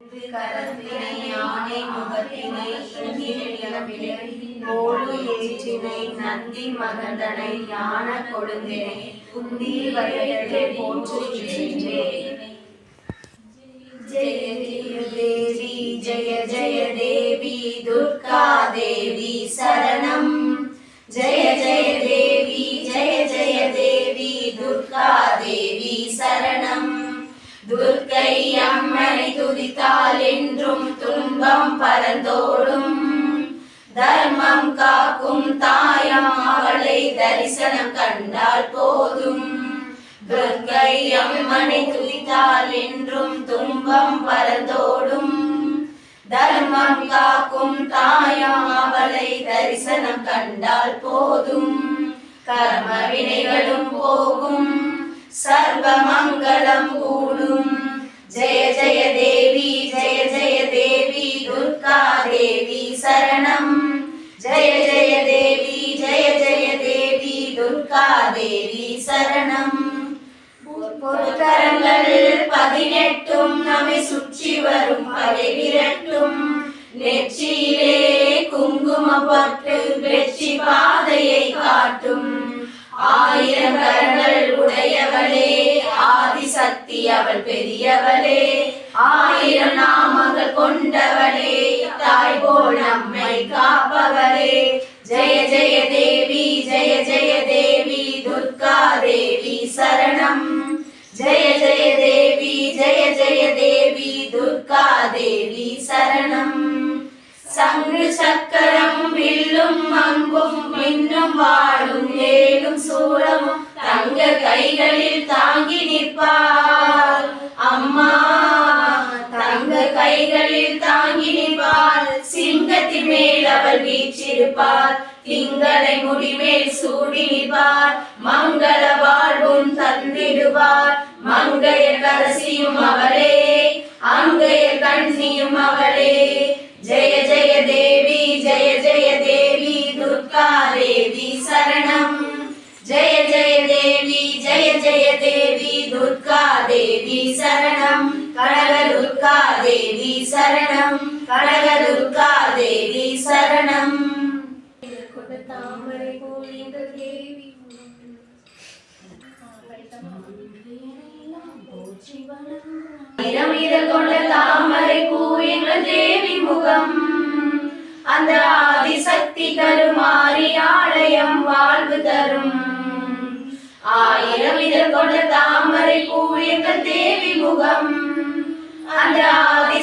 கரத்தினை யானை முகத்தினை இங்கிலிடமிலே ஓடு ஏற்றினை நந்தி மகந்தனை ஞான கொழுந்தினை குந்தி வயலே போற்றுகின்றேன். ஜெய ஜெய தேவி ஜெய ஜெய தேவி துர்கா தேவி சரணம். ஜெய ஜெய தேவி ஜெய ஜெய தேவி துர்கா தேவி சரணம். துர்க்கை அம்மனை துதித்தால் என்றும் துன்பம் பரந்தோடும். தர்மம் காக்கும் தாயம் அவளை தரிசனம் கண்டால் போதும். துர்க்கை அம்மனை துதித்தால் என்றும் துன்பம் பரந்தோடும். தர்மம் காக்கும் தாயம் அவளை தரிசனம் கண்டால் போதும். கர்ம வினைகளும் போகும், சர்வ மங்களம் கூடும். ஜெய ஜெய தேவி ஜெய ஜெய தேவி துர்கா தேவி சரணம். ஜெய ஜெய தேவி ஜெய ஜெய தேவி துர்கா தேவி சரணம். பொற்கரங்கள் 18 நம்மை சுற்றி வரும் பகை விரட்டும். நெற்றியிலே குங்குமப்பட்டு வெற்றி பாதையை காட்டும். 1000 கரங்கள் உடையவளே ஆதிசக்தி அவள் பெரியவளே. 1000 நாமங்கள் கொண்டவளே தாய் போல் நம்மை காப்பவளே. ஜெய ஜெய தேவி ஜெய ஜெய தேவி துர்கா தேவி சரணம். ஜெய ஜெய தேவி ஜெய ஜெய தேவி துர்கா தேவி சரணம். சங்கு சக்கரம் வில்லும் அம்பும் மின்னும் வாளும் வேலும் சூலமும் தங்க கைகளில் தாங்கி நிற்பாள் அம்மா. தங்க கைகளில் தாங்கி நிற்பாள். சிங்கத்தின் மேல் அவள் வீற்றிருப்பாள். திங்களை முடிமேல் சூடி நிற்பாள். மங்கள வாழ்வும் தந்திடுவாள். மங்கையர் கரசியும் அவளே, அங்கையர் கண்ணியும் அவளே. ஜெய ஜெய தேவி ஜெய ஜெய தேவி துர்கா தேவி சரணம். ஜெய ஜெய தேவி ஜெய ஜெய தேவி துர்கா தேவி சரணம். கடக துர்கா தேவி சரணம். கடக துர்கா தேவி சரணம். தாமரை போலிந்த தேவி கொண்ட தாமரை பூ எங்கள் தேவி முகம். அந்த ஆதிசக்தி கருமாறி ஆலயம் வாழ்வு தரும். 1000 இதழ் கொண்ட தாமரை பூ எங்கள் தேவி முகம். அந்த ஆதி